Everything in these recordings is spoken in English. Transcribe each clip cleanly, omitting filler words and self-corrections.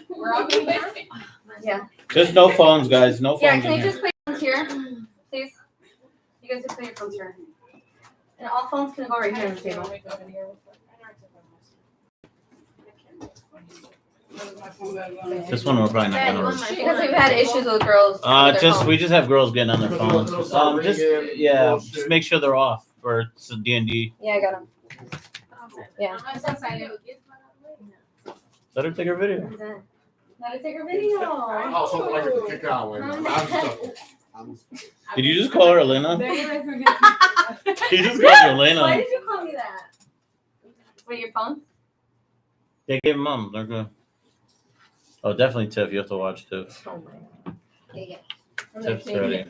We're all being there? Yeah. Just no phones, guys. No phones. Yeah, can in you here. just put your phones here, please? You guys just put your phones here. And all phones can go right here on the table. This one we're probably not gonna. Because we've had issues with girls. with their phones. We just have girls getting on their phones. Just make sure they're off for D&D. Yeah, I got them. Yeah. Let her take her video. Let her take her video. Oh, so like to kick out with. Did you just call her Elena? You just called her Elena. Why did you call me that? Wait, your phone? They gave them mom. They're good. Oh, definitely Tiff. You have to watch Tiff. Oh my god. Take it. Tiff's ready.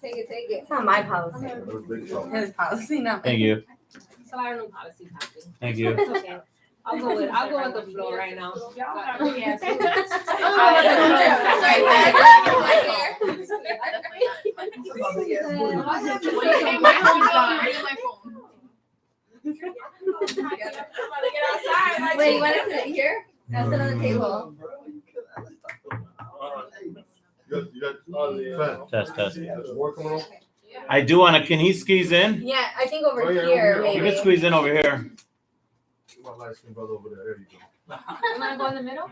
Take it. It's not my policy. His policy, not Thank you. So I don't know policy happening. Thank you. It's okay. I'll go with the flow right now. Wait, you want to sit here? I'll sit on the table. Test. I do want to. Can he squeeze in? Yeah, I think over here, You maybe. can squeeze in over here. My light skin brother over there. There you go. You want to go in the middle?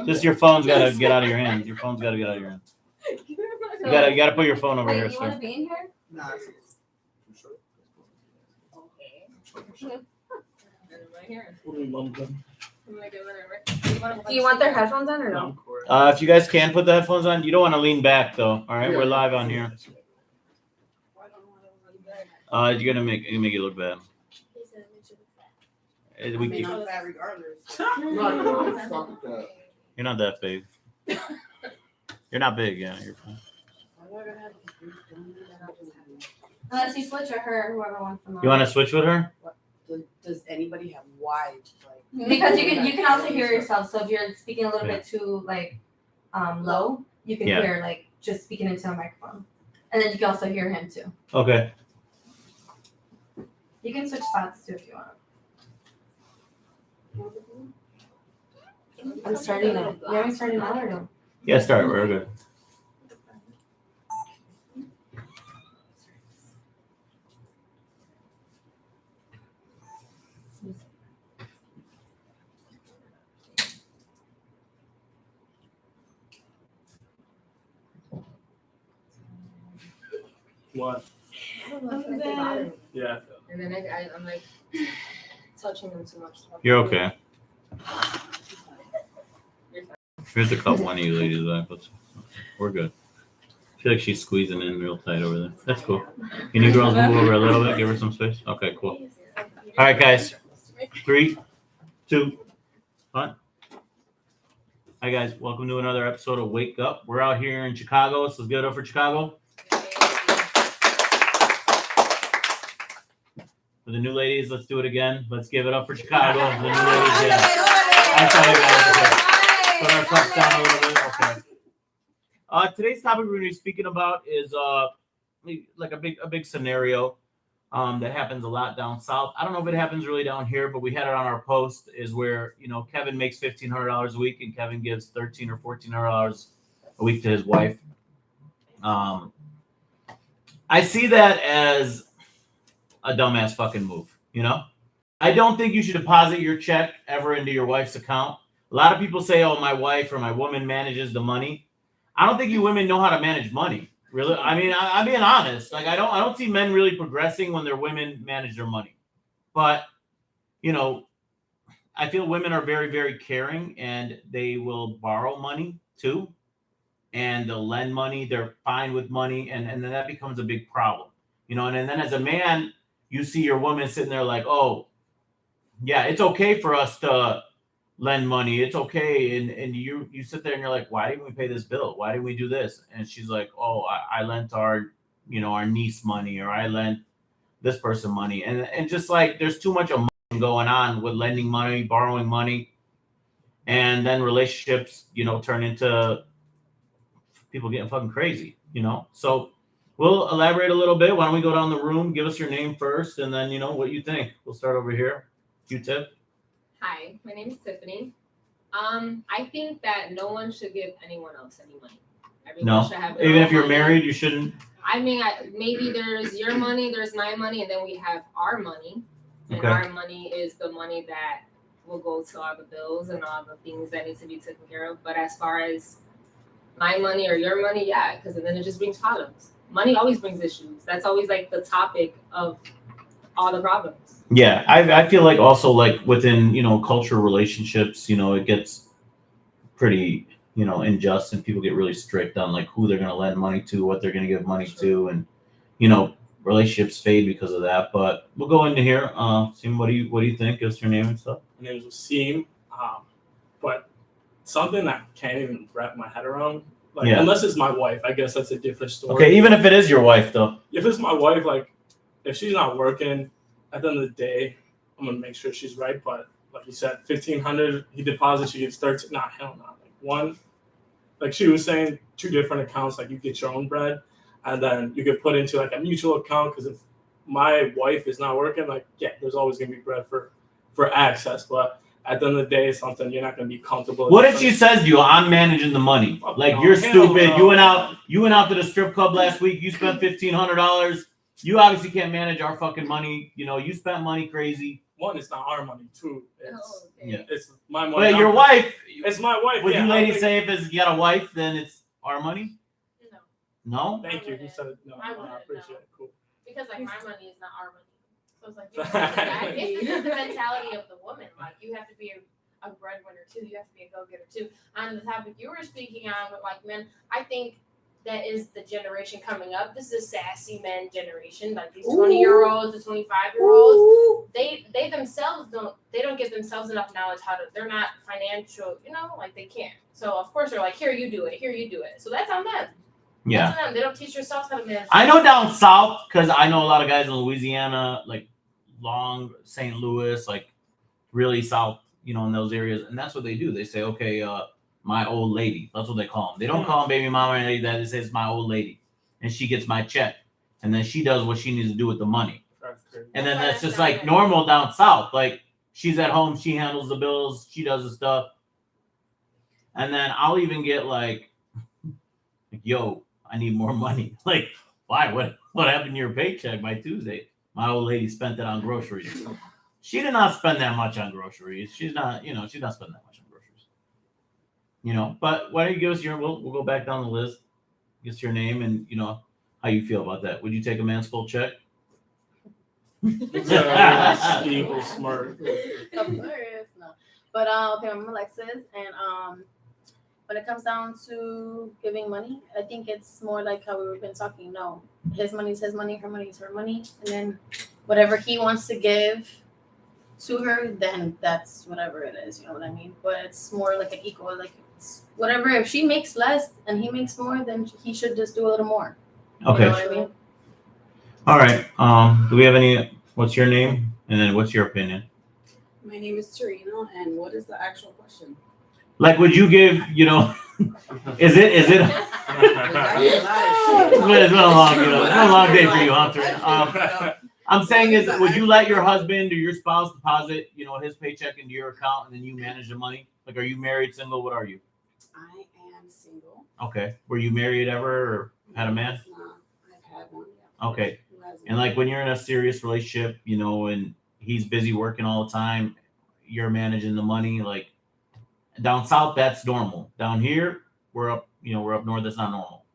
Just your phone's gotta get out of your hand. Your phone's gotta get out of your hand. You gotta put your phone over here, Wait, you want sir. to be in here? Do you want their headphones on or no? If you guys can put the headphones on, you don't want to lean back though. All right, we're live on here. You're gonna make it look bad. You're not that big. You're not big, yeah. You're fine. Unless you switch or her, whoever wants them on. You want to switch with her? Does anybody have wide? Because you can also hear yourself. So if you're speaking a little bit too low, you can hear just speaking into a microphone, and then you can also hear him too. Okay. You can switch spots too if you want. I'm starting now. You haven't started now or no? Yeah, start. We're good. What? Yeah. And then I'm like touching them too much. You're okay. Here's a couple one of you ladies. We're good. I feel like she's squeezing in real tight over there. That's cool. Can you girls move over a little bit? Give her some space. Okay, cool. All right, guys. 3, 2, 1. Hi, guys. Welcome to another episode of Wake Up. We're out here in Chicago. So let's give it up for Chicago. For the new ladies, let's do it again. Let's give it up for Chicago. For the new ladies, yeah. I saw you guys. Okay. Put our cups down a little bit. Okay. Today's topic we're going to be speaking about is like a big scenario that happens a lot down south. I don't know if it happens really down here, but we had it on our post. Is where Kevin makes $1,500 a week, and Kevin gives $1,300 or $1,400 a week to his wife. I see that as a dumbass fucking move. I don't think you should deposit your check ever into your wife's account. A lot of people say, "Oh, my wife or my woman manages the money." I don't think you women know how to manage money. Really, I mean, I'm being honest. Like, I don't see men really progressing when their women manage their money. But, I feel women are very, very caring, and they will borrow money too, and they'll lend money. They're fine with money, and then that becomes a big problem. And then as a man, you see your woman sitting there like, "Oh, yeah, it's okay for us to lend money. It's okay." And you sit there and you're like, "Why didn't we pay this bill? Why didn't we do this?" And she's like, "Oh, I lent our niece money, or I lent this person money." And just like there's too much emotion going on with lending money, borrowing money. And then relationships, turn into people getting fucking crazy, So we'll elaborate a little bit. Why don't we go down the room? Give us your name first, and then what you think. We'll start over here. You, Tiff. Hi, my name is Tiffany. I think that no one should give anyone else any money. Everyone No, should have their even own if you're money. married, you shouldn't. I mean, maybe there's your money, there's my money, and then we have our money. And Okay. our money is the money that will go to all the bills and all the things that need to be taken care of. But as far as my money or your money, yeah, because then it just brings problems. Money always brings issues. That's always like the topic of all the problems. Yeah, I feel like also like within cultural relationships, it gets pretty unjust, and people get really strict on like who they're going to lend money to, what they're going to give money to, and relationships fade because of that. But we'll go into here. Sim, what do you think? Give us your name and stuff. My name is Wasim, but something I can't even wrap my head around. Like, Yeah. unless it's my wife, I guess that's a different story. Okay, even if it is your wife, though. If it's my wife, like, if she's not working, at the end of the day, I'm gonna make sure she's right. But like you said, $1,500 he deposits, she gets 13. Nah, hell no. Like one, like she was saying, 2 different accounts. Like you get your own bread, and then you get put into like a mutual account. Because if my wife is not working, like yeah, there's always gonna be bread for access. But at the end of the day, it's something you're not gonna be comfortable. What if she says to you, "I'm managing the money"? Like No, you're hell stupid. no. You went out to the strip club last week. You spent $1,500. You obviously can't manage our fucking money. You spent money crazy. One, it's not our money. 2, Yeah. it's my money. But your wife. It's my wife. Would yeah, you I ladies think- say if you got a wife, then it's our money? No, No. Thank you. You said no. I I wouldn't, appreciate no. it. Cool. because like my money is not our money. So it's like it's just the mentality of the woman. Like you have to be a breadwinner too. You have to be a go-getter too. On the topic you were speaking on with like men, I think that is the generation coming up. This is a sassy men generation. Like these 20-year-olds, the 25-year-olds, they themselves don't give themselves enough knowledge how to. They're not financial, like they can't. So of course they're like, here you do it. So that's on them. Yeah. That's on them. They don't teach themselves how to manage. I know down south, because I know a lot of guys in Louisiana, like Long, St. Louis, like really south, in those areas, and that's what they do. They say, okay, my old lady. That's what they call them. They don't call them baby mama or anything like that. They say it's my old lady, and she gets my check, and then she does what she needs to do with the money. That's crazy. And then That's why that's that's just not like right. normal down south. Like she's at home, she handles the bills, she does the stuff, and then I'll even get like, yo, I need more money. Like, why? What happened to your paycheck by Tuesday? My old lady spent it on groceries. She did not spend that much on groceries. She's not spending that much on groceries. But why don't you give us we'll go back down the list. Give us your name and how you feel about that. Would you take a man's full check? Evil, smart. Of course, no. But okay, I'm Alexis, and when it comes down to giving money, I think it's more like how we've been talking. No, his money is his money, her money is her money, and then whatever he wants to give to her, then that's whatever it is. You know what I mean? But it's more like an equal, like it's whatever. If she makes less and he makes more, then he should just do a little more. Okay. You know what I mean? All right. Do we have any? What's your name? And then what's your opinion? My name is Tarina, and what is the actual question? Like, would you give? Is it? There's actually a lot of shit. It's been a long day for you, Hunter. I'm saying is, would you let your husband or your spouse deposit, his paycheck into your account, and then you manage the money? Like, are you married, single? What are you? I am single. Okay. Were you married ever, or had a man? I've had one. Yeah. Okay. Who hasn't? And like when you're in a serious relationship, and he's busy working all the time, you're managing the money. Like down south, that's normal. Down here, we're up north. That's not normal.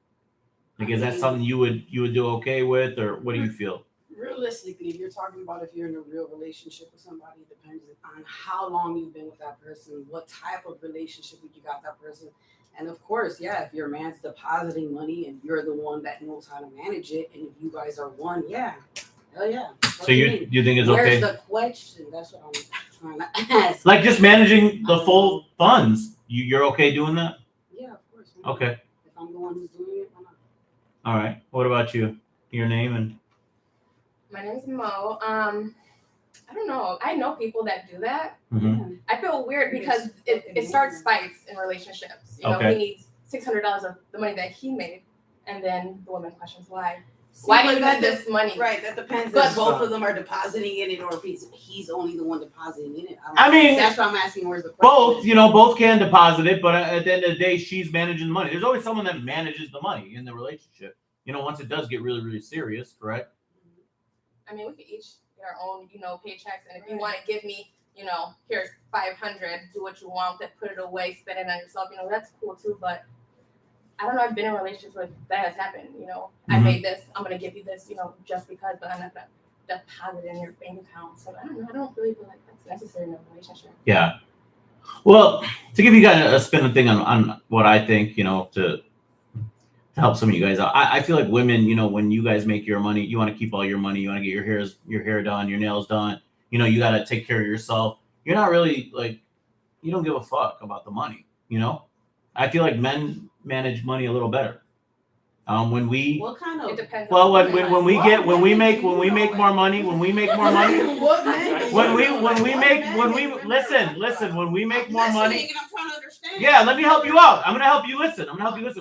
Like, is that something you would do okay with, or what do you feel? Realistically, if you're talking about if you're in a real relationship with somebody, it depends on how long you've been with that person, what type of relationship you got that person. And of course, yeah, if your man's depositing money and you're the one that knows how to manage it, and if you guys are one, yeah, hell yeah. So you think it's Where's okay? the question? That's what I'm trying to ask. Like just managing the full funds. You're okay doing that? Yeah, of course. Okay. If I'm the one who's doing it, why not? All right. What about you? Your name and My name's Mo. I don't know. I know people that do that. mhm. I feel weird because it starts fights in relationships. Okay. He needs $600 of the money that he made, and then the woman questions why Why do but you that need this money? Right, that depends But- if both of them are depositing in it or if he's only the one depositing in it. I mean, that's why I'm asking where's the question. both, both can deposit it, but at the end of the day, she's managing the money. There's always someone that manages the money in the relationship. Once it does get really, really serious, correct? I mean, we could each get our own, paychecks, and if you want to give me, here's 500, do what you want, then put it away, spend it on yourself, that's cool too. But I don't know, I've been in relationships where that has happened. I made this, I'm gonna give you this, just because, but I'm not gonna deposit it in your bank account. So I don't know, I don't really feel like that's necessary in a relationship. Yeah. Well, to give you guys a spin thing on what I think, to help some of you guys out. I feel like women, when you guys make your money, you want to keep all your money. You want to get your hair done, your nails done. You got to take care of yourself. You're not really you don't give a fuck about the money. I feel like men manage money a little better. When we What kind of? It depends. well, on when we make more money, when we make more money, What men? when we make more money. I'm trying to understand. Yeah, let me help you out. I'm gonna help you listen.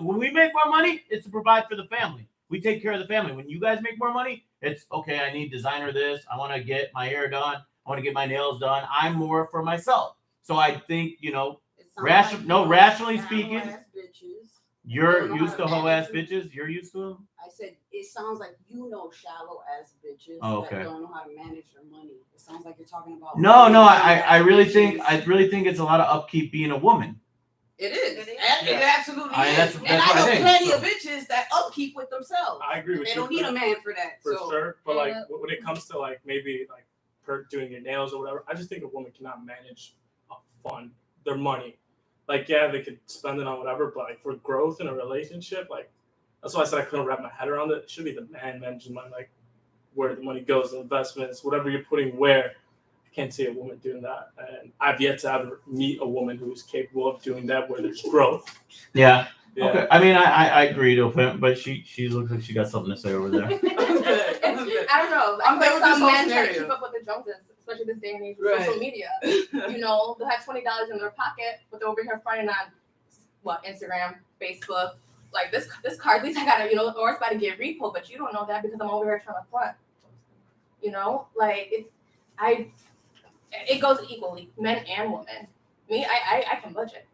When we make more money, it's to provide for the family. We take care of the family. When you guys make more money, it's okay. I need designer this. I want to get my hair done. I want to get my nails done. I'm more for myself. So I think rationally speaking, you're used to hoe ass bitches. You're used to them. I said it sounds like shallow ass bitches okay. that don't know how to manage their money. It sounds like you're talking about. No. I really think it's a lot of upkeep being a woman. It is. Yeah. It absolutely is. That's And I know think. plenty of bitches that upkeep with themselves. I agree with They you. don't need a man for that. For so. sure. But when it comes to maybe her doing your nails or whatever, I just think a woman cannot manage a fund, their money. Yeah, they could spend it on whatever, but for growth in a relationship, that's why I said I couldn't wrap my head around it. It should be the man managing money, where the money goes, the investments, whatever you're putting where. I can't see a woman doing that, and I've yet to ever meet a woman who is capable of doing that where there's growth. Yeah. Yeah. Okay. I mean, I agree to a point, but she looks like she got something to say over there. I'm good. I don't know. I'm good with this some whole men try to scenario. keep up with the Joneses, especially this day and age with Right. social media. They'll have $20 in their pocket, but they're over here fronting on Instagram, Facebook. This card, at least I gotta, or it's about to get repo, but you don't know that because I'm over here trying to front. It goes equally, men and women. Me, I can budget.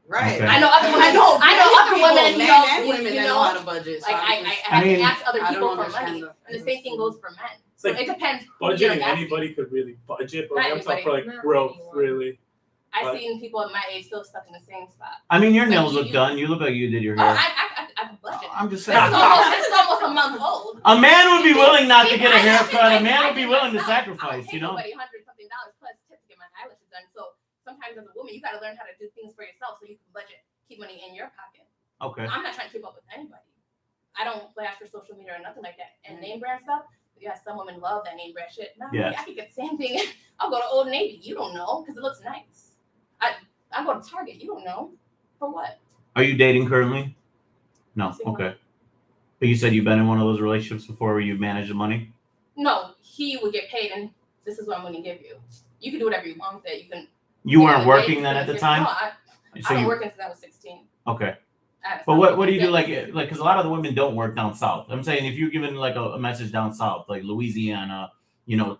Right. Okay. I know other women. I know other women. Men and women that know how to budget. So I I'm have mean, to ask other I people don't for understand money, the- and the same thing goes for men. So It's it depends. who you're Budgeting, asking. anybody could really budget, but Not I'm talking for anybody. Not growth, anyone. really. I've seen people at my age still stuck in the same spot. I mean, your Like, nails you- look done. You look like you did your Oh, hair. I can budget. I'm just This saying. is almost a month old. A man would be willing not to See, get a I know, haircut. A I man would be did willing to myself. sacrifice. I You don't know. pay nobody $100-something plus tip to get my eyelashes done. So sometimes as a woman, you got to learn how to do things for yourself so you can budget, keep money in your pocket. Okay. I'm not trying to keep up with anybody. I don't flash for social media or nothing like that. And name brand stuff, yeah, some women love that name brand shit. No, Yeah. I could get the same thing. I'll go to Old Navy. You don't know because it looks nice. I go to Target. You don't know for what? Are you dating currently? No. Single. Okay. But you said you've been in one of those relationships before where you managed the money. No, he would get paid, and this is what I'm going to give you. You can do whatever you want with it. You can. You weren't Yeah, working you then can at the fix- time. No, I've So been you working since I was 16. okay. I had to But stop what do you do working. because a lot of the women don't work down south. I'm saying if you're giving a message down south, like Louisiana,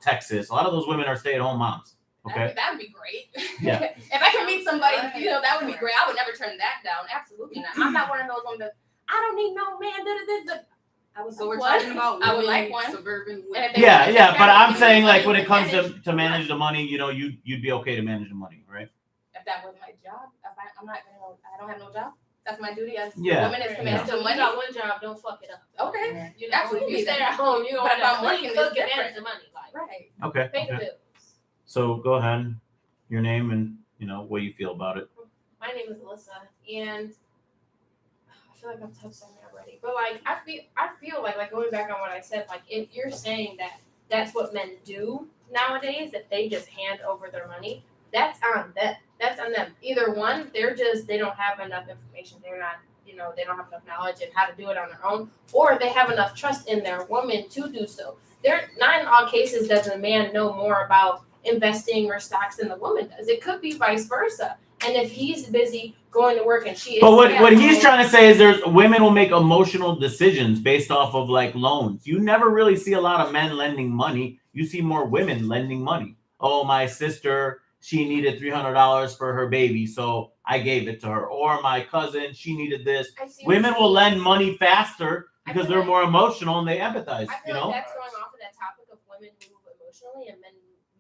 Texas, a lot of those women are stay-at-home moms. Okay. That would be great. Yeah. If I can meet somebody, that would be great. I would never turn that down. Absolutely not. I'm not one of those women that I don't need no man. I was So we're one. talking about I would women, like one. suburban And if women. they Yeah, want to yeah, take but care of I'm me, saying money like when would it comes manage. to manage the money, you'd be okay to manage the money, right? If that was my job, I don't have no job. That's my duty as Yeah. a woman is to Yeah. manage the So you money. got one job, don't fuck it up. Okay. You know, Absolutely. if you stay at home, you But gonna if I'm working, cook it's and manage different. the money. Like, Right. Okay. pay the Okay. bills. So go ahead, your name and what you feel about it. My name is Alyssa, and I feel like I've touched on it already. But I feel like going back on what I said, like if you're saying that that's what men do nowadays, that they just hand over their money, that's on them. That's on them. Either one, they don't have enough information. They're not, they don't have enough knowledge of how to do it on their own, or they have enough trust in their woman to do so. Not in all cases does a man know more about investing or stocks than the woman does. It could be vice versa. And if he's busy going to work and she is, but what he's trying to say is there's women will make emotional decisions based off of like loans. You never really see a lot of men lending money. You see more women lending money. Oh, my sister, she needed $300 for her baby, so I gave it to her. Or my cousin, she needed this. Women will lend money faster because they're more emotional and they empathize. I feel like that's going off of that topic of women move emotionally and men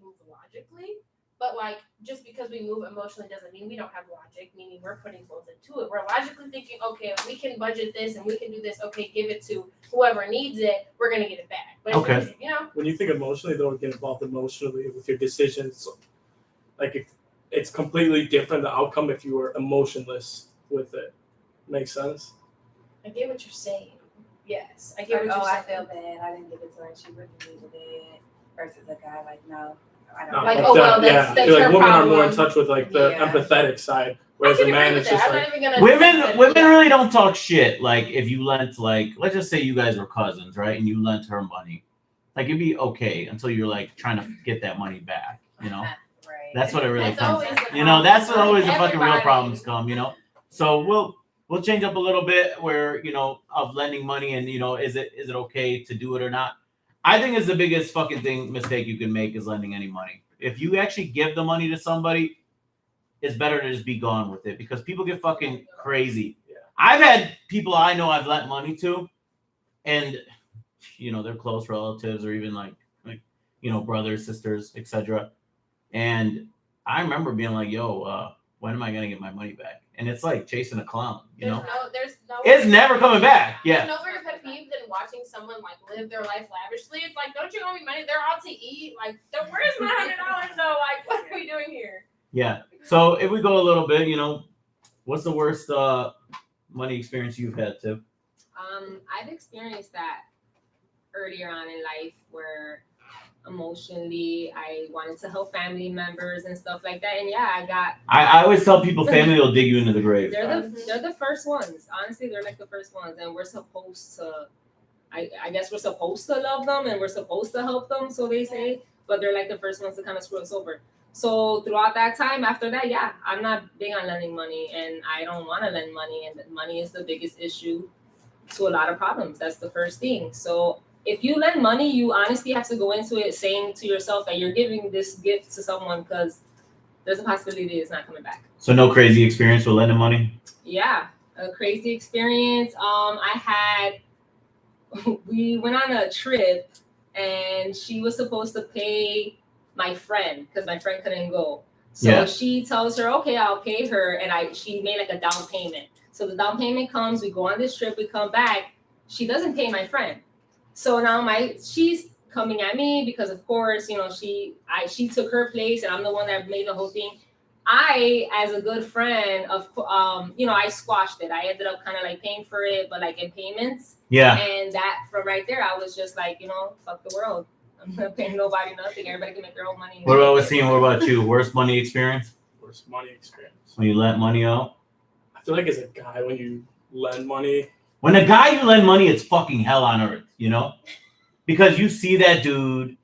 move logically. But like, just because we move emotionally doesn't mean we don't have logic. Meaning we're putting both into it. We're logically thinking, okay, if we can budget this and we can do this, okay, give it to whoever needs it. We're gonna get it back. But Okay. you know, When you think emotionally, don't get involved emotionally with your decisions. Like if it's completely different the outcome if you were emotionless with it. Makes sense? I get what you're saying. Yes, I get what you're I saying. feel bad. I didn't give it to her. She really needed it. Versus a guy like, no, I don't. No, Like, but oh, well, that- that's I feel like her women are more in problem. touch with like the Yeah. empathetic side, I whereas can a man agree is with that. just I'm like not even gonna. Women really don't talk shit. Like if you lent, like, let's just say you guys were cousins, right? And you lent her money, like it'd be okay until you're like trying to get that money back. You know, Right. that's what it really That's comes. always the You know, that's problem. always the fucking real Everybody. problems come. You know, so we'll change up a little bit where of lending money and is it okay to do it or not? I think it's the biggest fucking mistake you can make is lending any money. If you actually give the money to somebody, it's better to just be gone with it because people get fucking crazy. Yeah. I've had people I know I've lent money to, and they're close relatives or even like brothers, sisters, etc. And I remember being like, "Yo, when am I gonna get my money back?" And it's like chasing a clown, There's no. It's never coming back. Yeah. There's no bigger pet peeve than watching someone like live their life lavishly. It's like, don't you owe me money? They're out to eat. Like, where's my $100 though? Like, what are we doing here? Yeah. So if we go a little bit, what's the worst money experience you've had, Tiff? I've experienced that earlier on in life where emotionally I wanted to help family members and stuff like that. And yeah, I always tell people family will dig you into the grave. they're the first ones. Honestly, they're like the first ones. And we're supposed to I guess we're supposed to love them and we're supposed to help them, so they say, but they're like the first ones to kind of screw us over. So throughout that time, after that, yeah, I'm not big on lending money and I don't want to lend money, and money is the biggest issue to a lot of problems. That's the first thing. So if you lend money, you honestly have to go into it saying to yourself that you're giving this gift to someone because there's a possibility it's not coming back. So no crazy experience with lending money? Yeah, a crazy experience. We went on a trip and she was supposed to pay my friend because my friend couldn't go. So she tells her, okay, I'll pay her. And she made like a down payment. So the down payment comes, we go on this trip, we come back. She doesn't pay my friend. So now she's coming at me because of course, she took her place and I'm the one that made the whole thing. I, as a good friend I squashed it. I ended up kind of like paying for it, but like in payments. Yeah. And that from right there, I was just like, fuck the world. I'm not paying nobody nothing. Everybody can make their own money. What about Wasim? What about you? Worst money experience? Worst money experience. When you lent money out? I feel like as a guy, when you lend money. When a guy you lend money, it's fucking hell on earth, Because you see that dude,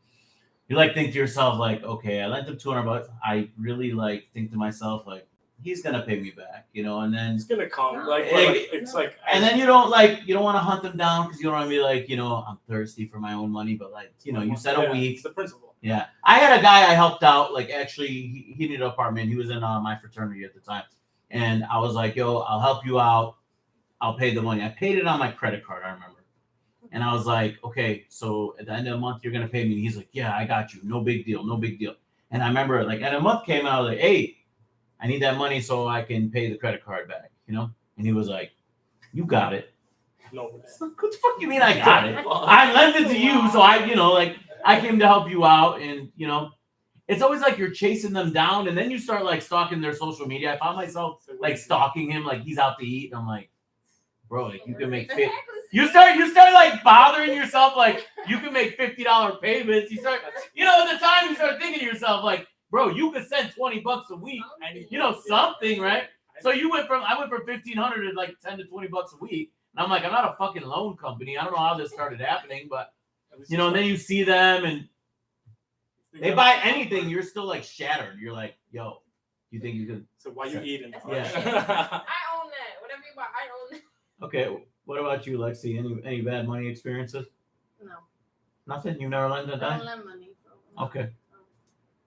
you like think to yourself, like, okay, I lent him $200. I really like think to myself, like, he's gonna pay me back, and then It's gonna come. It's like. And then you don't want to hunt them down because you don't want to be like, I'm thirsty for my own money, but like, you said a week. It's the principle. Yeah. I had a guy I helped out, like actually he needed an apartment. He was in my fraternity at the time. And I was like, yo, I'll help you out. I'll pay the money. I paid it on my credit card, I remember. And I was like, okay, so at the end of the month, you're going to pay me. And he's like, yeah, I got you. No big deal. No big deal. And I remember like at a month came and I was like, hey, I need that money so I can pay the credit card back, And he was like, you got it. No way. What the fuck you mean I got it? I lent it to you. So I came to help you out. And, it's always like you're chasing them down. And then you start like stalking their social media. I found myself like stalking him, like he's out to eat. And I'm like, bro, like you can make fit. You start like bothering yourself, like you can make $50 payments. You start, at the time you start thinking to yourself, like, bro, you could send $20 a week, something, right? So I went from $1,500 to like $10 to $20 a week, and I'm like, I'm not a fucking loan company. I don't know how this started happening, but and then you see them and they buy anything, you're still like shattered. You're like, yo, You think you could? So why you eating? That's Yeah. my shit. I own that. Whatever you buy, I own it. Okay. What about you, Lexi? Any bad money experiences? No, Nothing. You never lent a I don't dime. lend money. So Okay.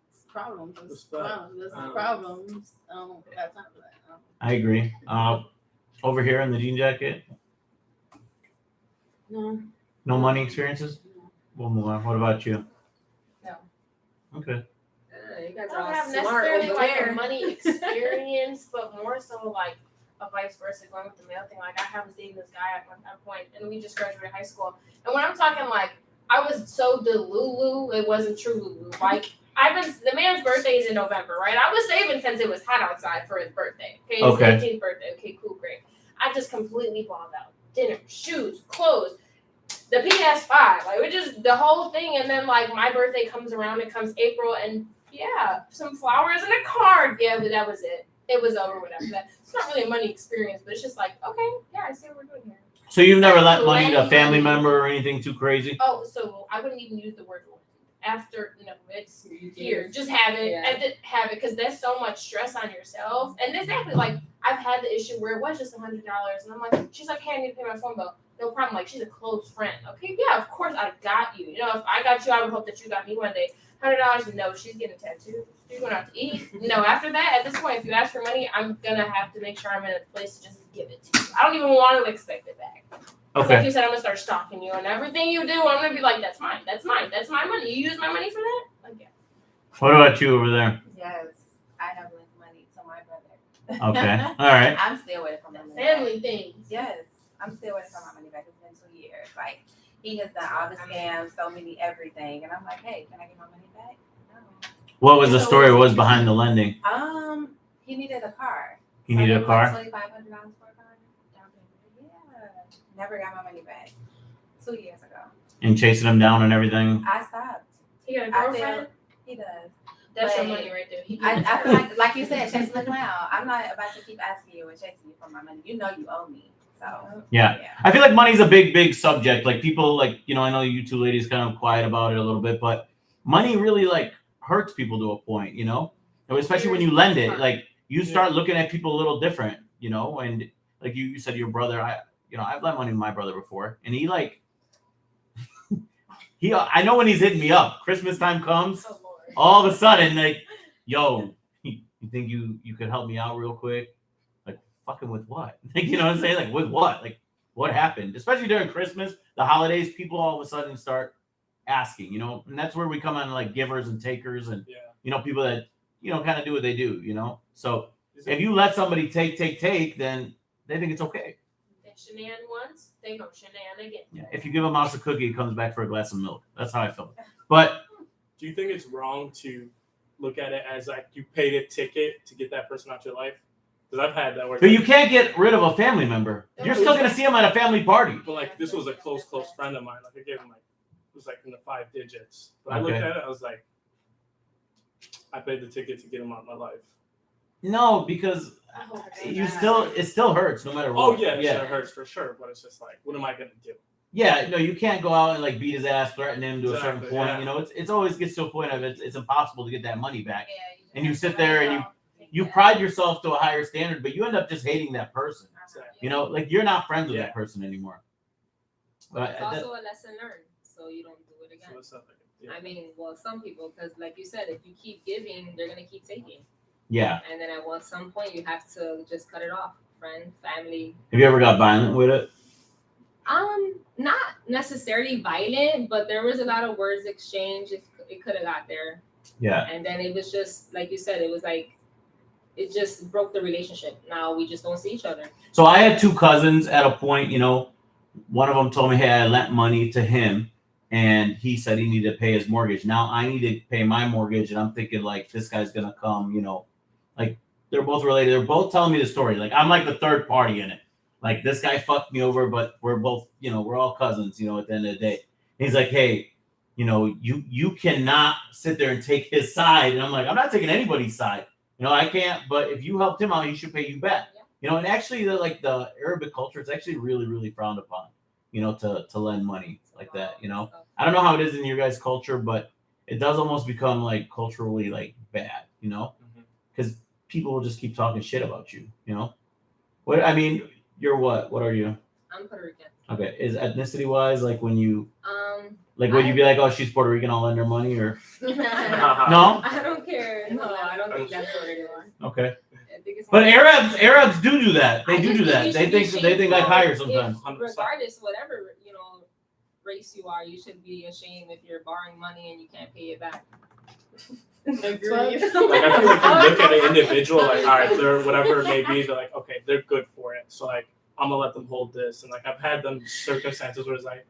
it's problems. It's Respect. problems. It's problems. I don't got time for that. I agree. Over here in the jean jacket, No. no money experiences. We'll move on. What about you? No. Okay. You guys I are don't all have smart necessarily over like there. a money experience, but more so like a vice versa going with the male thing. Like I was dating this guy at one point, and we just graduated high school. And when I'm talking like I was so delulu, it wasn't true Lulu. Like the man's birthday is in November, right? I was saving since it was hot outside for his birthday. Okay, his Okay. 18th birthday. Okay, cool, great. I just completely balled out. Dinner, shoes, clothes, the PS5, like we just the whole thing. And then like my birthday comes around, it comes April, and yeah, some flowers and a card. Yeah, but that was it. It was over with after that. It's not really a money experience, but it's just like, okay, yeah, I see what we're doing here. So you've never lent money to a Lend family money. member or anything too crazy? Oh, so I wouldn't even use the word lend. After, no, it's You here. give. Just have it. Yeah. Have it, because that's so much stress on yourself. And exactly, like I've had the issue where it was just $100, and I'm like, she's like, hey, I need to pay my phone bill. No problem. Like she's a close friend. Okay, yeah, of course I got you. You know, if I got you, I would hope that you got me one day. $100, no, she's getting a tattoo. She's going out to eat. No, after that, at this point, if you ask for money, I'm gonna have to make sure I'm in a place to just give it to you. I don't even want to expect it back. Like Okay. you said, I'm gonna start stalking you, and everything you do, I'm gonna be like, that's mine, that's mine, that's my money. You use my money for that? Like, yeah. What about you over there? Yes, I have lent money to my brother. Okay. All right. I'm still waiting for my money. Family things. Yes, I'm still waiting for my money back. It's been 2 years. Like he has done all the scams, so many everything, and I'm like, hey, can I get my money back? No. What was the story? What was behind the lending? He needed a car. He needed a car. $2,500 for a car. Down payment. Yeah, never got my money back. 2 years ago, And chasing him down and everything. I stopped. He got a I girlfriend? feel he does. That's your but money right there. He I feel like you said, chasing the clown. I'm not about to keep asking you and chasing you for my money. You know you owe me. So Yeah. I feel like money's a big subject. Like people like, I know you two ladies kind of quiet about it a little bit, but money really like hurts people to a point, And especially when you lend it, like you start looking at people a little different, and like you said, your brother, I've lent money to my brother before, and he like, I know when he's hitting me up, Christmas time comes, Oh, Lord. all of a sudden, like, yo, you think you could help me out real quick? Like, fucking with what? Like, you know what I'm saying? Like, with what? Like, what happened? Especially during Christmas, the holidays, people all of a sudden start asking, and that's where we come on like givers and takers and, people that, kind of do what they do, So if you let somebody take, then they think it's okay. They shenan once, they go shenan again. Yeah. If you give a mouse a cookie, it comes back for a glass of milk. That's how I feel. But Do you think it's wrong to look at it as like you paid a ticket to get that person out your life? Because I've had that where. But you can't get rid of a family member. You're still gonna see them at a family party. But like this was a close friend of mine. Like I gave him like it was like in the 5 digits. But I looked at it, I was like, I paid the ticket to get him out of my life. No, because it still hurts no matter what. Oh yeah, it hurts for sure. But it's just like, what am I gonna do? Yeah, no, you can't go out and like beat his ass, threaten him to a certain Exactly, point. yeah. It's always gets to a point of it's impossible to get that money back. Yeah, And you sit there and you pride yourself to a higher standard, but you end up just hating that person. Exactly. Like you're not friends with that person anymore. But it's also a lesson learned, so you don't do it again. So it's not like, I mean, well, some people, because like you said, if you keep giving, they're gonna keep taking. Yeah. And then at some point, you have to just cut it off. Friend, family. Have you ever got violent with it? Not necessarily violent, but there was a lot of words exchanged. It could have got there. Yeah. And then it was just like you said, it was like it just broke the relationship. Now we just don't see each other. So I had two cousins at a point, one of them told me, hey, I lent money to him and he said he needed to pay his mortgage. Now I need to pay my mortgage. And I'm thinking like, this guy's going to come, like they're both related. They're both telling me the story. Like I'm like the third party in it. Like this guy fucked me over, but we're both, we're all cousins, at the end of the day. And he's like, hey, you cannot sit there and take his side. And I'm like, I'm not taking anybody's side. I can't, but if you helped him out, he should pay you back. Yeah. And actually the Arabic culture, it's actually really, really frowned upon, to lend money like that, I don't know how it is in your guys' culture, but it does almost become like culturally like bad, because people will just keep talking shit about you. You know, what I mean, you're what? What are you? I'm Puerto Rican. Okay, is ethnicity wise like when you like would you be like, oh, she's Puerto Rican, I'll lend her money, or no? I don't care. No, I don't think that's what it is. Okay. I think it's But more- Arabs do that. They I just do that. you They should think be like shameful higher if- sometimes. Regardless, whatever race you are, you should be ashamed if you're borrowing money and you can't pay it back. Agreed. Like I feel like you look at an individual, like, all right, they're whatever it may be, they're like, okay, they're good for it. So like I'm gonna let them hold this. And like I've had them circumstances where it's like,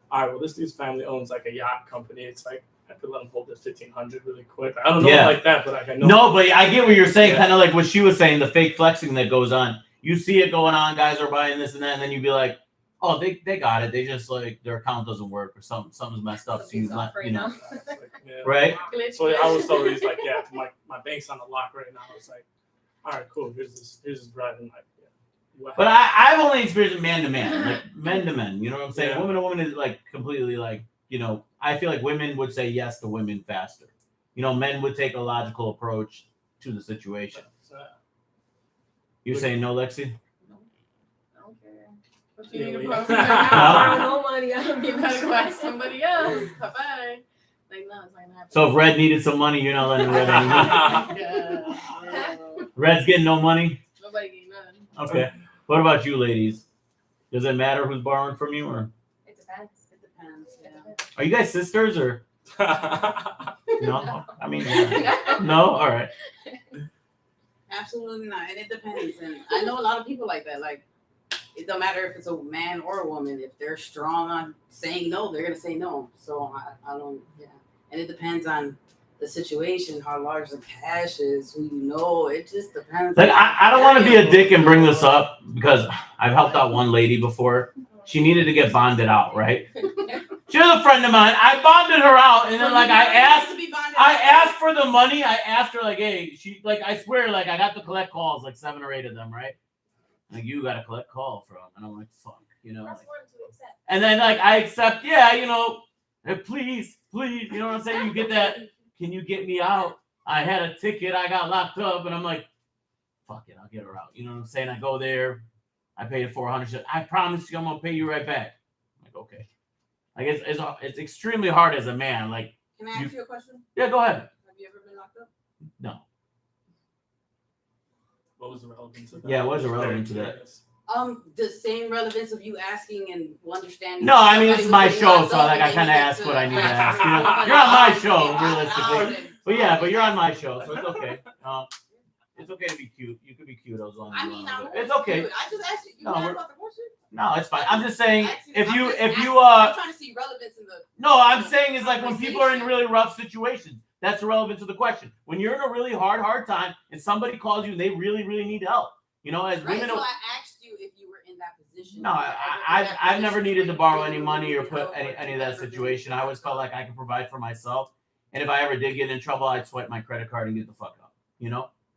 all right, well this dude's family owns like a yacht company. It's like I could let them hold this $1,500 really quick. I don't know like that, but like I know. No, but I get what you're saying, Yeah. kind of like what she was saying, the fake flexing that goes on. You see it going on, guys are buying this and that, and then you'd be like, oh, they got it. They just like their account doesn't work or something's messed up. So you let Yeah. right? So I was always like, yeah, my bank's on the lock right now. It's like, all right, cool. Here's this bread and like, yeah. But I've only experienced man to man, like men to men. You know what I'm saying? Yeah. Woman to woman is like completely like, I feel like women would say yes to women faster. Men would take a logical approach to the situation. You saying no, Lexi? I don't care. If Yeah, you need a we- problem, No money. I don't you give a better shit. go ask somebody else. Bye-bye. Like, no, it's not gonna happen. So if Red needed some money, you're not letting Red any money. Yeah. Red's getting no money? Nobody getting none. Okay. What about you ladies? Does it matter who's borrowing from you, or It depends. It depends. Yeah. are you guys sisters or no? I mean, yeah. No? All right. Absolutely not, and it depends. And I know a lot of people like that. Like, it don't matter if it's a man or a woman. If they're strong on saying no, they're gonna say no. So I don't. Yeah, and it depends on the situation, how large the cash is, who you know. It just depends. Like I don't want to be a dick and bring this up because I've helped out one lady before. She needed to get bonded out, right? She was a friend of mine. I bonded her out, and then like I asked for the money. I asked her like, hey, I swear, like I got to collect calls, like 7 or 8 of them, right? Like you got to collect call from, and I'm like, fuck, That's like, one to accept. and then like I accept, yeah, please, you know what I'm saying? You get that? Can you get me out? I had a ticket, I got locked up, and I'm like, fuck it, I'll get her out. You know what I'm saying? I go there, I pay her $400. I promise you, I'm gonna pay you right back. I'm like, okay. I guess it's extremely hard as a man. Like, Can I ask you a question? yeah, go ahead. Have you ever been locked up? No. What was the relevance of that? Yeah, what was the relevance of that? Yes. The same relevance of you asking and understanding. No, I mean, this is somebody my was show, locked so up like and I then kind of you get ask to what I need to ask ask. somebody You're on my else show, out realistically. and- But yeah, but you're on my show, so it's okay. It's okay to be cute. You could be cute as long as I you mean, want. I'm It's okay. I just asked you. You No, mad we're- about the bullshit? No, it's fine. I'm just saying, I'm trying to see relevance in the. No, I'm saying is like when people are in really rough situations. That's the relevance of the question. When you're in a really hard time, and somebody calls you and they really, really need help, as Right, women. so I asked you if you were in that position. No, I've never needed to borrow any money or put any of that situation. I always felt like I could provide for myself, and if I ever did get in trouble, I'd swipe my credit card and get the fuck up.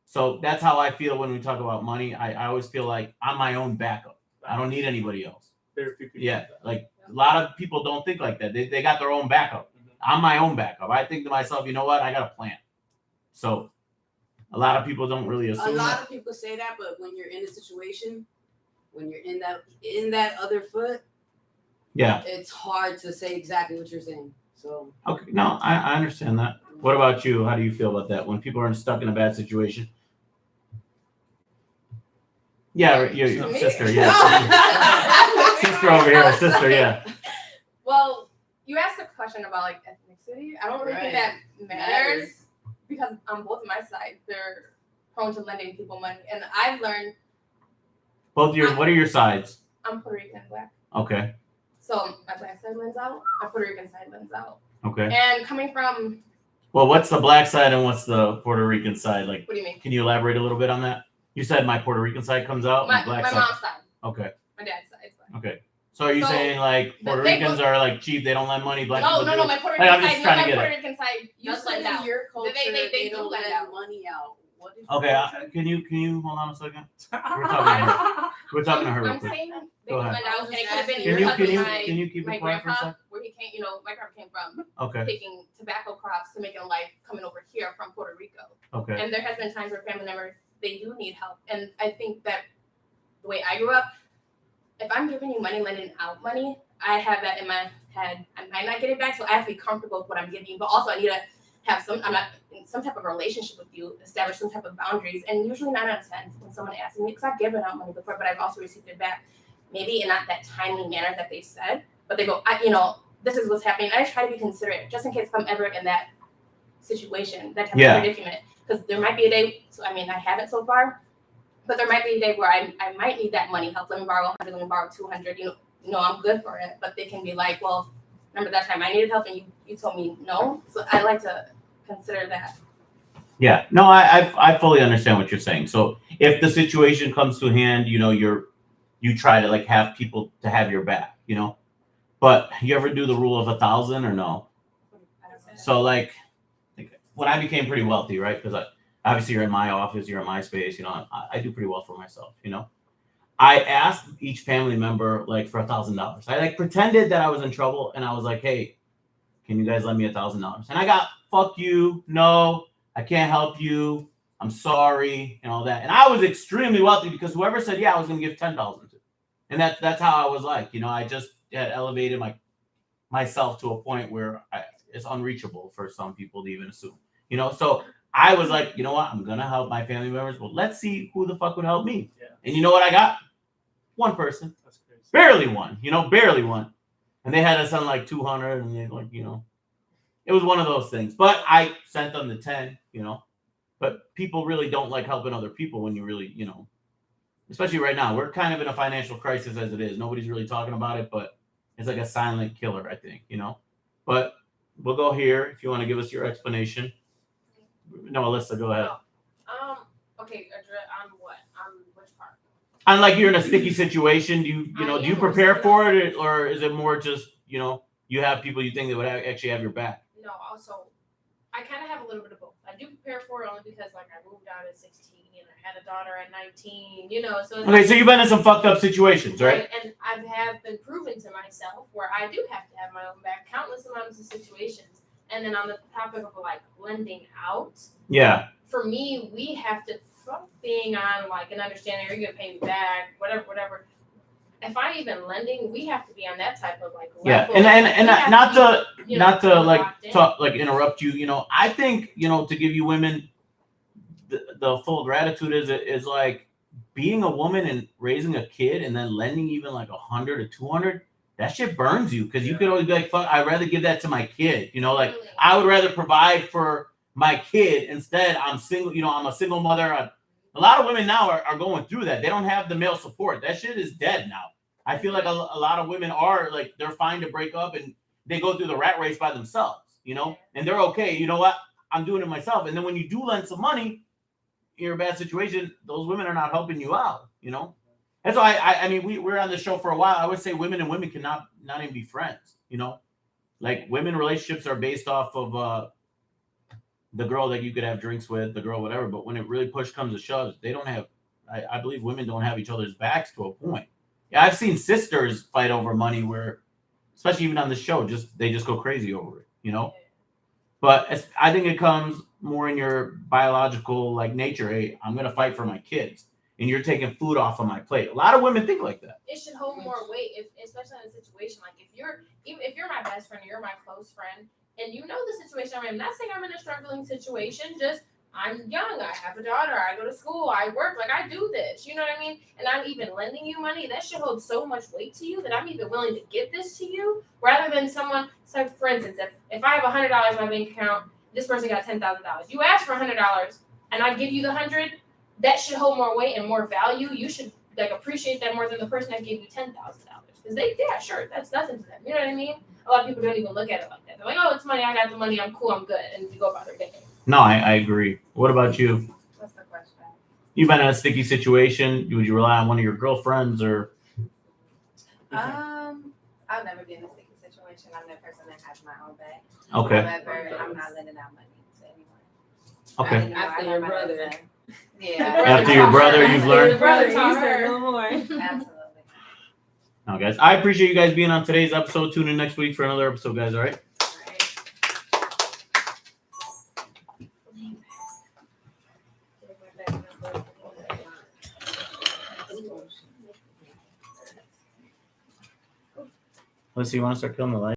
So that's how I feel when we talk about money. I always feel like I'm my own backup. I don't need anybody else. Very few people. Yeah, like a lot of people don't think like that. They got their own backup. I'm my own backup. I think to myself, you know what? I got a plan. So a lot of people don't really assume A lot that. of people say that, but when you're in a situation, when you're in that other foot, Yeah. it's hard to say exactly what you're saying. So Okay. No, I understand that. What about you? How do you feel about that? When people are stuck in a bad situation? Yeah, your Me? sister, yeah. Sister over here, sister, yeah. Well, you asked a question about like ethnicity. I don't really think that matters because on both of my sides, they're prone to lending people money, and I've learned. What are your sides? I'm Puerto Rican and Black, Okay. so my Black side lends out, my Puerto Rican side lends out, Okay. and coming from. Well, what's the black side and what's the Puerto Rican side? Like, What do you mean? can you elaborate a little bit on that? You said my Puerto Rican side comes out, My and black side. mom's side, Okay. my dad's side is Black. Okay. So are you saying like Puerto they Ricans are like cheap? They don't lend money. Black No, people no, do? my Puerto Like, Rican I'm just side, trying to my get Puerto it. Rican side you does said lend in out. your culture They do don't lend lend out. money out. What did you Okay. Can you hold on a second? We're talking to her. We're talking to her real I'm quick. saying they Go do ahead. lend out, and it could have been Can because you of my can you keep my it quiet for a grandpa, second? where he came, my grandpa came from, Okay. taking tobacco crops to make a life coming over here from Puerto Rico. Okay. And there has been times where family members they do need help. And I think that the way I grew up, if I'm giving you money, lending out money, I have that in my head. I might not get it back, so I have to be comfortable with what I'm giving you. But also, I need to have some type of relationship with you, establish some type of boundaries. And usually 9 out of 10, when someone asks me, because I've given out money before, but I've also received it back, maybe in not that timely manner that they said, but they go, this is what's happening. I try to be considerate, just in case if I'm ever in that situation, that type of predicament. Because there might be a day, I haven't so far, but there might be a day where I might need that money help. Let me borrow 100, let me borrow 200. I'm good for it. But they can be like, well, remember that time I needed help and you told me no. So I like to consider that. Yeah, no, I fully understand what you're saying. So if the situation comes to hand, you try to like have people to have your back, But you ever do the rule of 1,000 or no? So like when I became pretty wealthy, right? Because obviously you're in my office, you're in my space, I do pretty well for myself, I asked each family member like for $1,000. I like pretended that I was in trouble and I was like, hey, can you guys lend me $1,000? And I got, fuck you, no, I can't help you, I'm sorry, and all that. And I was extremely wealthy because whoever said yeah, I was gonna give 10,000 to. And that's how I was like, I just had elevated myself to a point where it's unreachable for some people to even assume. So I was like, you know what? I'm gonna help my family members. Well, let's see who the fuck would help me. Yeah. And you know what I got? One person. That's crazy. Barely one. Barely one. And they had us on like 200, and they like, it was one of those things. But I sent them the 10. But people really don't like helping other people when you really, especially right now. We're kind of in a financial crisis as it is. Nobody's really talking about it, but it's like a silent killer, I think. But we'll go here if you want to give us your explanation. No, Alyssa, go ahead. Okay, on what? On which part? On like you're in a sticky situation. Do you prepare for it, or is it more just you have people you think that would actually have your back? No, also I kind of have a little bit of both. I do prepare for it only because like I moved out at 16 and I had a daughter at 19. So it's okay, so you've been in some fucked up situations, right? And I have been proven to myself where I do have to have my own back, countless amounts of situations. And then on the topic of like lending out, yeah, for me, we have to, from being on like an understanding, are you gonna pay me back, whatever. If I'm even lending, we have to be on that type of like level. Yeah, and not to like talk like interrupt you. I think to give you women the full gratitude is like being a woman and raising a kid and then lending even like 100 or 200. That shit burns you because you could always be like, fuck, I'd rather give that to my kid. Like really? I would rather provide for my kid instead. I'm single, I'm a single mother. A lot of women now are going through that. They don't have the male support. That shit is dead now. I feel like a lot of women are like, they're fine to break up and they go through the rat race by themselves, and they're okay. You know what? I'm doing it myself. And then when you do lend some money, you're in a bad situation. Those women are not helping you out, And so I mean, we're on the show for a while. I would say women and women cannot not even be friends, like women relationships are based off of the girl that you could have drinks with, the girl, whatever. But when it really push comes to shove, they don't have, I believe women don't have each other's backs to a point. Yeah, I've seen sisters fight over money where, especially even on the show, they just go crazy over it, But I think it comes more in your biological like nature. Hey, I'm gonna fight for my kids, and you're taking food off of my plate. A lot of women think like that. It should hold more weight, especially in a situation like if you're my best friend, or you're my close friend, and the situation I'm in. I'm not saying I'm in a struggling situation. Just I'm young. I have a daughter. I go to school. I work. Like I do this. You know what I mean? And I'm even lending you money. That should hold so much weight to you that I'm even willing to give this to you rather than someone. So, for instance, if I have $100 in my bank account, this person got $10,000. You ask for $100, and I give you the 100. That should hold more weight and more value. You should like appreciate that more than the person that gave you $10,000 because sure, that's nothing to them. You know what I mean? A lot of people don't even look at it like that. They're like, oh, it's money. I got the money. I'm cool. I'm good, and you go about their day. No, I agree. What about you? What's the question? You've been in a sticky situation. Would you rely on one of your girlfriends or? I'll never be in a sticky situation. I'm that person that has my own back. Okay. However, I'm not lending out money to anyone. Okay. After your brother. Yeah. After your brother, you've learned. Your brother, you said no more. Absolutely. No, guys. I appreciate you guys being on today's episode. Tune in next week for another episode, guys. All right. All right. Let's see. You want to start killing the light?